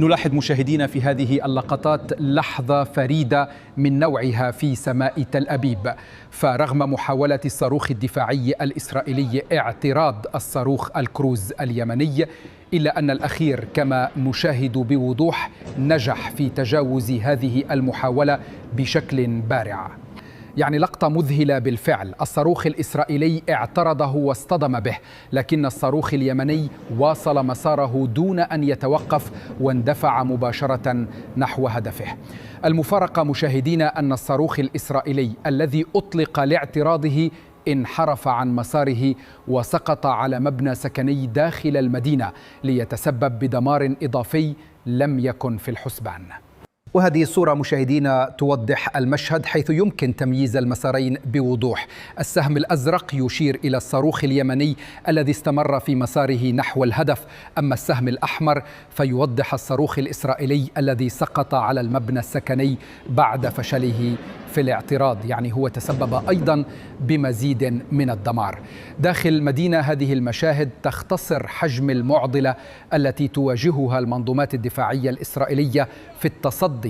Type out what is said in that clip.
نلاحظ مشاهدينا في هذه اللقطات لحظة فريدة من نوعها في سماء تل أبيب، فرغم محاولة الصاروخ الدفاعي الإسرائيلي اعتراض الصاروخ الكروز اليمني، إلا أن الأخير كما نشاهد بوضوح نجح في تجاوز هذه المحاولة بشكل بارع. يعني لقطة مذهلة بالفعل. الصاروخ الإسرائيلي اعترضه واصطدم به، لكن الصاروخ اليمني واصل مساره دون أن يتوقف واندفع مباشرة نحو هدفه. المفارقة مشاهدينا أن الصاروخ الإسرائيلي الذي أطلق لاعتراضه انحرف عن مساره وسقط على مبنى سكني داخل المدينة ليتسبب بدمار إضافي لم يكن في الحسبان. وهذه الصورة مشاهدينا توضح المشهد حيث يمكن تمييز المسارين بوضوح. السهم الأزرق يشير إلى الصاروخ اليمني الذي استمر في مساره نحو الهدف، أما السهم الأحمر فيوضح الصاروخ الإسرائيلي الذي سقط على المبنى السكني بعد فشله في الاعتراض. يعني هو تسبب أيضا بمزيد من الدمار داخل المدينة. هذه المشاهد تختصر حجم المعضلة التي تواجهها المنظومات الدفاعية الإسرائيلية في التصدي